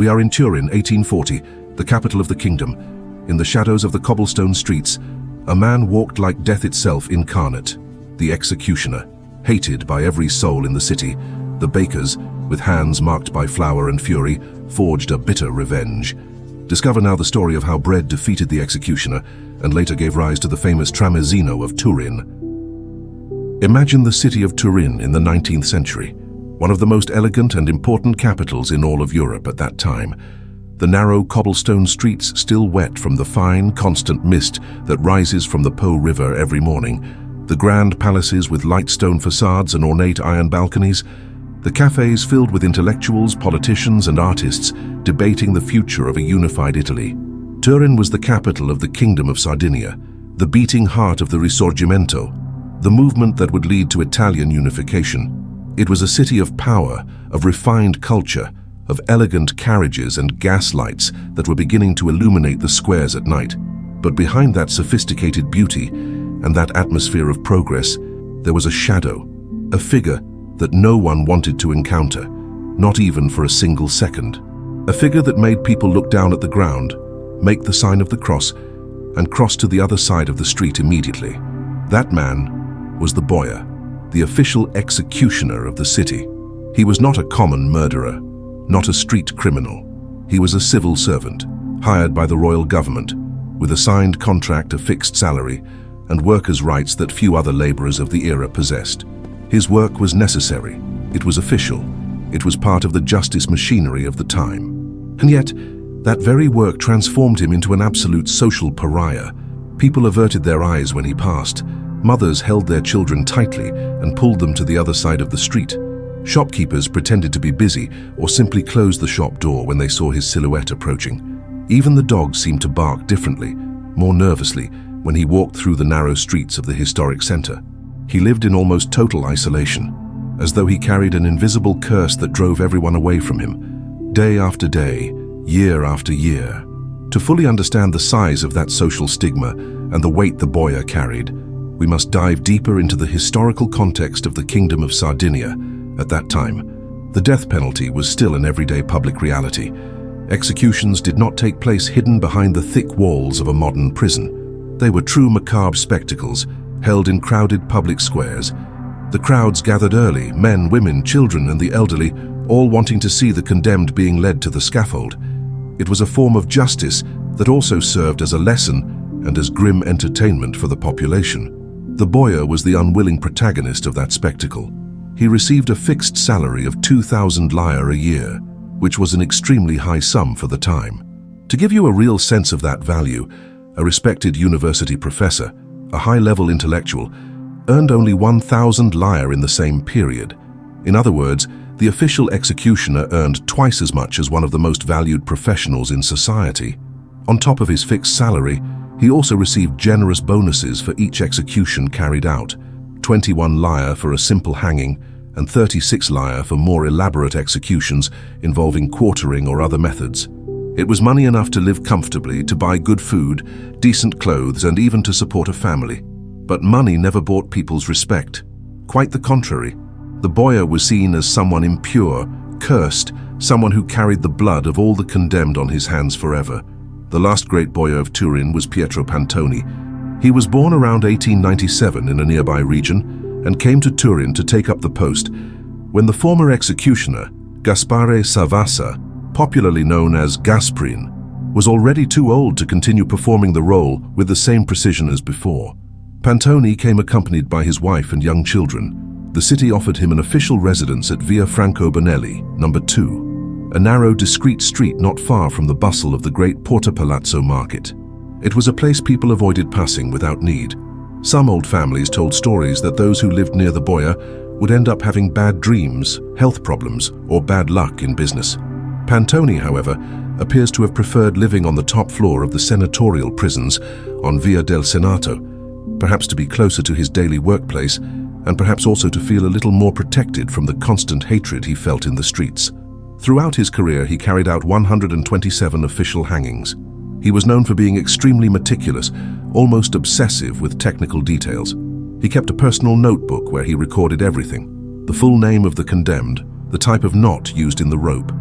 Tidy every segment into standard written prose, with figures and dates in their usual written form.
We are in Turin, 1840, the capital of the kingdom. In the shadows of the cobblestone streets, a man walked like death itself incarnate, the executioner, hated by every soul in the city. The bakers, with hands marked by flour and fury, forged a bitter revenge. Discover now the story of how bread defeated the executioner and later gave rise to the famous Tramezzino of Turin. Imagine the city of Turin in the 19th century, one of the most elegant and important capitals in all of Europe at that time. The narrow cobblestone streets still wet from the fine, constant mist that rises from the Po River every morning, the grand palaces with light stone facades and ornate iron balconies, the cafes filled with intellectuals, politicians and artists debating the future of a unified Italy. Turin was the capital of the Kingdom of Sardinia, the beating heart of the Risorgimento, the movement that would lead to Italian unification. It was a city of power, of refined culture, of elegant carriages and gas lights that were beginning to illuminate the squares at night. But behind that sophisticated beauty and that atmosphere of progress, there was a shadow, a figure that no one wanted to encounter, not even for a single second. A figure that made people look down at the ground, make the sign of the cross, and cross to the other side of the street immediately. That man was the Boia, the official executioner of the city. He was not a common murderer, not a street criminal. He was a civil servant, hired by the royal government, with a signed contract, a fixed salary, and workers' rights that few other laborers of the era possessed. His work was necessary, it was official, it was part of the justice machinery of the time. And yet, that very work transformed him into an absolute social pariah. People averted their eyes when he passed. Mothers held their children tightly and pulled them to the other side of the street. Shopkeepers pretended to be busy or simply closed the shop door when they saw his silhouette approaching. Even the dogs seemed to bark differently, more nervously, when he walked through the narrow streets of the historic center. He lived in almost total isolation, as though he carried an invisible curse that drove everyone away from him, day after day, year after year. To fully understand the size of that social stigma and the weight the Boia carried, we must dive deeper into the historical context of the Kingdom of Sardinia. At that time, the death penalty was still an everyday public reality. Executions did not take place hidden behind the thick walls of a modern prison. They were true macabre spectacles, held in crowded public squares. The crowds gathered early, men, women, children, and the elderly, all wanting to see the condemned being led to the scaffold. It was a form of justice that also served as a lesson and as grim entertainment for the population. The Boia was the unwilling protagonist of that spectacle. He received a fixed salary of 2,000 lire a year, which was an extremely high sum for the time. To give you a real sense of that value, a respected university professor, a high-level intellectual, earned only 1,000 lire in the same period. In other words, the official executioner earned twice as much as one of the most valued professionals in society. On top of his fixed salary, he also received generous bonuses for each execution carried out, 21 lire for a simple hanging and 36 lire for more elaborate executions involving quartering or other methods. It was money enough to live comfortably, to buy good food, decent clothes, and even to support a family. But money never bought people's respect. Quite the contrary. The Boia was seen as someone impure, cursed, someone who carried the blood of all the condemned on his hands forever. The last great Boia of Turin was Pietro Pantoni. He was born around 1897 in a nearby region and came to Turin to take up the post when the former executioner, Gaspare Savassa, popularly known as Gasprin, was already too old to continue performing the role with the same precision as before. Pantoni came accompanied by his wife and young children. The city offered him an official residence at Via Franco Bonelli, number 2, a narrow, discreet street not far from the bustle of the great Porta Palazzo market. It was a place people avoided passing without need. Some old families told stories that those who lived near the Boia would end up having bad dreams, health problems, or bad luck in business. Pantoni, however, appears to have preferred living on the top floor of the senatorial prisons on Via del Senato, perhaps to be closer to his daily workplace and perhaps also to feel a little more protected from the constant hatred he felt in the streets. Throughout his career, he carried out 127 official hangings. He was known for being extremely meticulous, almost obsessive with technical details. He kept a personal notebook where he recorded everything: the full name of the condemned, the type of knot used in the rope,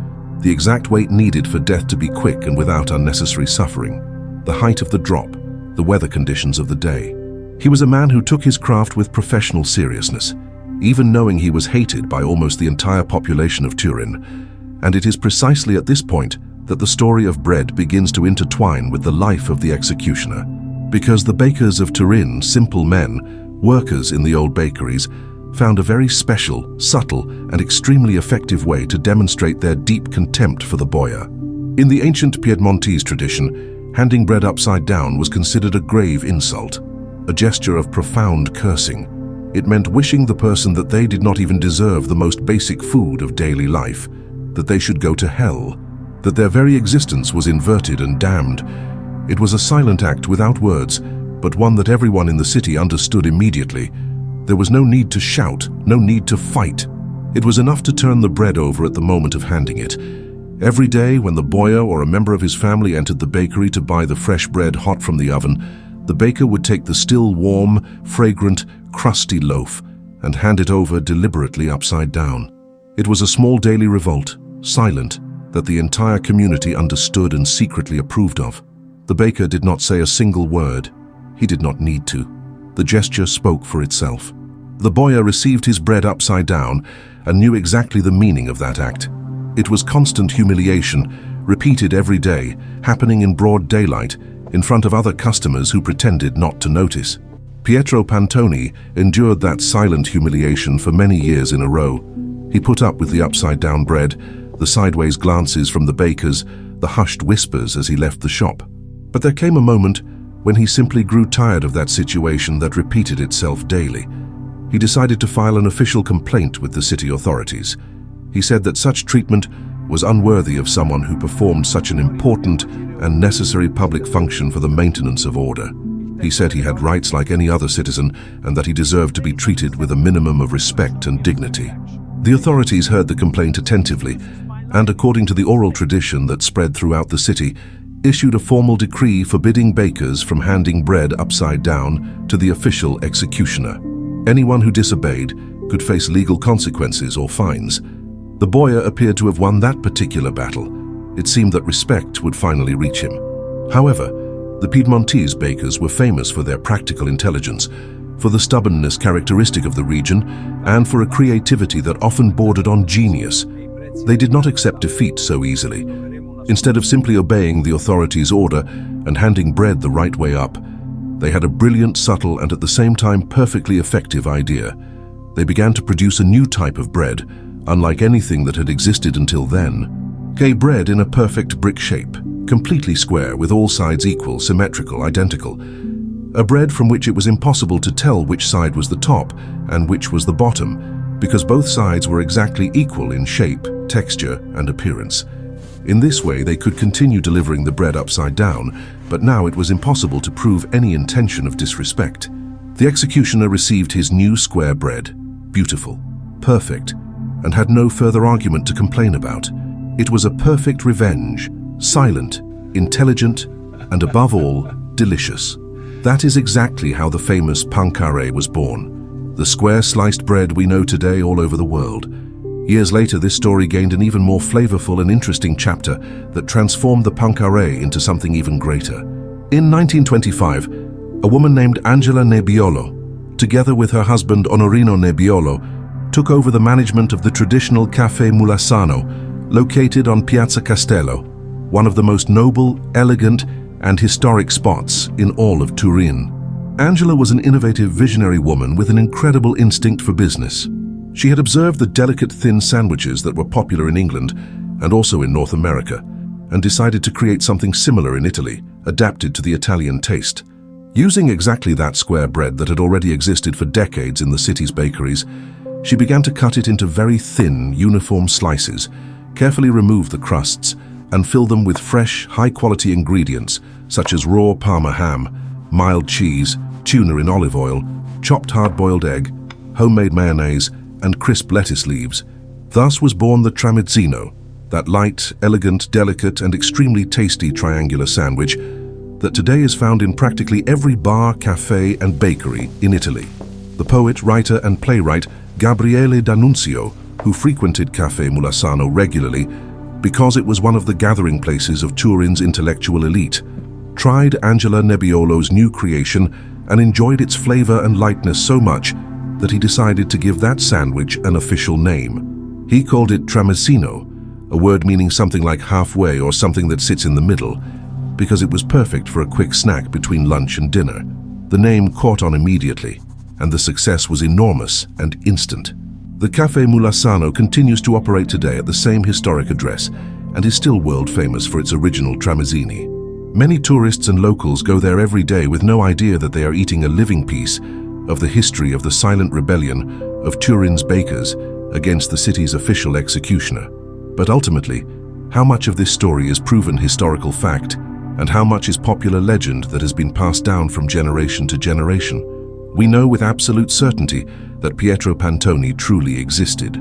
the exact weight needed for death to be quick and without unnecessary suffering, the height of the drop, the weather conditions of the day. He was a man who took his craft with professional seriousness, even knowing he was hated by almost the entire population of Turin. And it is precisely at this point that the story of bread begins to intertwine with the life of the executioner. Because the bakers of Turin, simple men, workers in the old bakeries, found a very special, subtle, and extremely effective way to demonstrate their deep contempt for the boia. In the ancient Piedmontese tradition, handing bread upside down was considered a grave insult, a gesture of profound cursing. It meant wishing the person that they did not even deserve the most basic food of daily life, that they should go to hell, that their very existence was inverted and damned. It was a silent act without words, but one that everyone in the city understood immediately. There was no need to shout, no need to fight. It was enough to turn the bread over at the moment of handing it. Every day when the boia or a member of his family entered the bakery to buy the fresh bread hot from the oven, the baker would take the still warm, fragrant, crusty loaf and hand it over deliberately upside down. It was a small daily revolt, silent, that the entire community understood and secretly approved of. The baker did not say a single word. He did not need to. The gesture spoke for itself. The boia received his bread upside down and knew exactly the meaning of that act. It was constant humiliation, repeated every day, happening in broad daylight, in front of other customers who pretended not to notice. Pietro Pantoni endured that silent humiliation for many years in a row. He put up with the upside-down bread, the sideways glances from the bakers, the hushed whispers as he left the shop. But there came a moment when he simply grew tired of that situation that repeated itself daily. He decided to file an official complaint with the city authorities. He said that such treatment was unworthy of someone who performed such an important and necessary public function for the maintenance of order. He said he had rights like any other citizen and that he deserved to be treated with a minimum of respect and dignity. The authorities heard the complaint attentively and, according to the oral tradition that spread throughout the city, issued a formal decree forbidding bakers from handing bread upside down to the official executioner. Anyone who disobeyed could face legal consequences or fines. The boia appeared to have won that particular battle. It seemed that respect would finally reach him. However, the Piedmontese bakers were famous for their practical intelligence, for the stubbornness characteristic of the region, and for a creativity that often bordered on genius. They did not accept defeat so easily. Instead of simply obeying the authorities' order and handing bread the right way up, they had a brilliant, subtle, and at the same time perfectly effective idea. They began to produce a new type of bread, unlike anything that had existed until then. Gay bread in a perfect brick shape, completely square with all sides equal, symmetrical, identical. A bread from which it was impossible to tell which side was the top and which was the bottom, because both sides were exactly equal in shape, texture, and appearance. In this way, they could continue delivering the bread upside down, but now it was impossible to prove any intention of disrespect. The executioner received his new square bread, beautiful, perfect, and had no further argument to complain about. It was a perfect revenge, silent, intelligent, and above all, delicious. That is exactly how the famous Pancarré was born, the square sliced bread we know today all over the world. Years later, this story gained an even more flavorful and interesting chapter that transformed the Pancarré into something even greater. In 1925, a woman named Angela Nebbiolo, together with her husband Onorino Nebbiolo, took over the management of the traditional Caffè Mulassano, located on Piazza Castello, one of the most noble, elegant, and historic spots in all of Turin. Angela was an innovative, visionary woman with an incredible instinct for business. She had observed the delicate, thin sandwiches that were popular in England and also in North America, and decided to create something similar in Italy, adapted to the Italian taste. Using exactly that square bread that had already existed for decades in the city's bakeries, she began to cut it into very thin, uniform slices, carefully remove the crusts, and fill them with fresh, high-quality ingredients such as raw Parma ham, mild cheese, tuna in olive oil, chopped hard-boiled egg, homemade mayonnaise, and crisp lettuce leaves. Thus was born the Tramezzino, that light, elegant, delicate, and extremely tasty triangular sandwich that today is found in practically every bar, cafe, and bakery in Italy. The poet, writer, and playwright Gabriele D'Annunzio, who frequented Caffè Mulassano regularly, because it was one of the gathering places of Turin's intellectual elite, tried Angelo Nebbiolo's new creation and enjoyed its flavor and lightness so much that he decided to give that sandwich an official name. He called it Tramezzino, a word meaning something like halfway or something that sits in the middle, because it was perfect for a quick snack between lunch and dinner. The name caught on immediately, and the success was enormous and instant. The Caffè Mulassano continues to operate today at the same historic address and is still world famous for its original tramezzini. Many tourists and locals go there every day with no idea that they are eating a living piece of the history of the silent rebellion of Turin's bakers against the city's official executioner. But ultimately, how much of this story is proven historical fact, and how much is popular legend that has been passed down from generation to generation? We know with absolute certainty that Pietro Pantoni truly existed.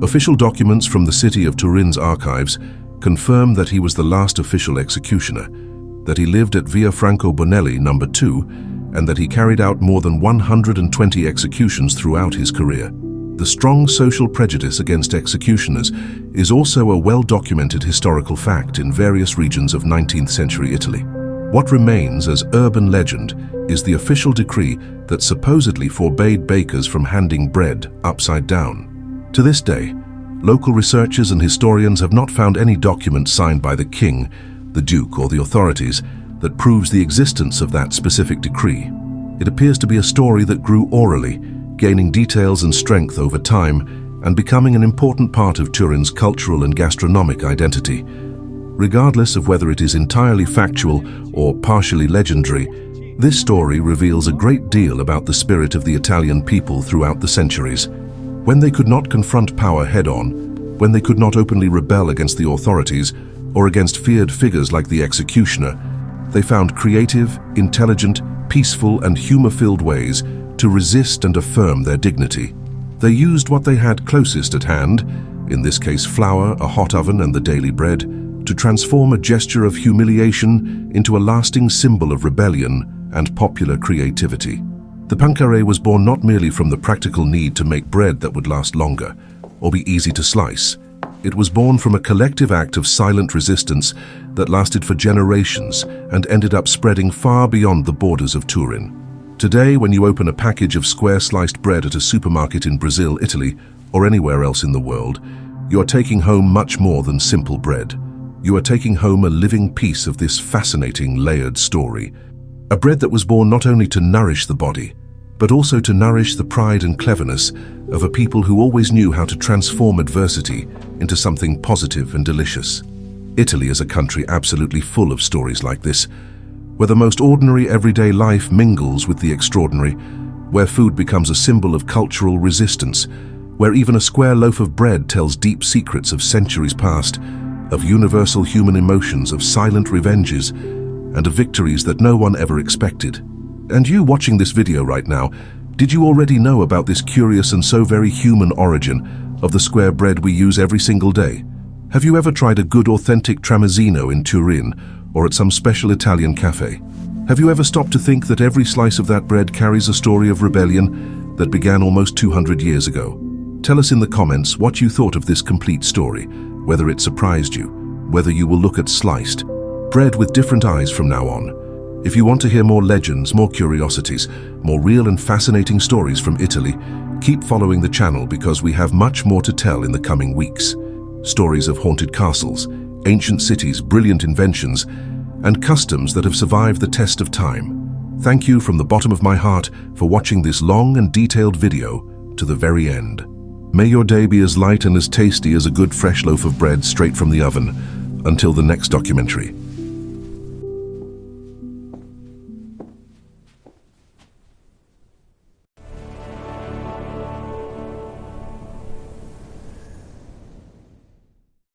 Official documents from the city of Turin's archives confirm that he was the last official executioner, that he lived at Via Franco Bonelli No. 2, and that he carried out more than 120 executions throughout his career. The strong social prejudice against executioners is also a well-documented historical fact in various regions of 19th century Italy. What remains as urban legend is the official decree that supposedly forbade bakers from handing bread upside down. To this day, local researchers and historians have not found any document signed by the king, the duke, or the authorities that proves the existence of that specific decree. It appears to be a story that grew orally, gaining details and strength over time and becoming an important part of Turin's cultural and gastronomic identity. Regardless of whether it is entirely factual or partially legendary, this story reveals a great deal about the spirit of the Italian people throughout the centuries. When they could not confront power head-on, when they could not openly rebel against the authorities or against feared figures like the executioner, they found creative, intelligent, peaceful and humor-filled ways to resist and affirm their dignity. They used what they had closest at hand, in this case flour, a hot oven and the daily bread, to transform a gesture of humiliation into a lasting symbol of rebellion and popular creativity. The Pancarré was born not merely from the practical need to make bread that would last longer or be easy to slice. It was born from a collective act of silent resistance that lasted for generations and ended up spreading far beyond the borders of Turin. Today, when you open a package of square-sliced bread at a supermarket in Brazil, Italy, or anywhere else in the world, you are taking home much more than simple bread. You are taking home a living piece of this fascinating, layered story. A bread that was born not only to nourish the body, but also to nourish the pride and cleverness of a people who always knew how to transform adversity into something positive and delicious. Italy is a country absolutely full of stories like this, where the most ordinary everyday life mingles with the extraordinary, where food becomes a symbol of cultural resistance, where even a square loaf of bread tells deep secrets of centuries past, of universal human emotions, of silent revenges, and of victories that no one ever expected. And you watching this video right now, did you already know about this curious and so very human origin of the square bread we use every single day? Have you ever tried a good authentic tramezzino in Turin or at some special Italian cafe? Have you ever stopped to think that every slice of that bread carries a story of rebellion that began almost 200 years ago? Tell us in the comments what you thought of this complete story, whether it surprised you, whether you will look at sliced bread with different eyes from now on. If you want to hear more legends, more curiosities, more real and fascinating stories from Italy, keep following the channel because we have much more to tell in the coming weeks. Stories of haunted castles, ancient cities, brilliant inventions, and customs that have survived the test of time. Thank you from the bottom of my heart for watching this long and detailed video to the very end. May your day be as light and as tasty as a good fresh loaf of bread straight from the oven. Until the next documentary.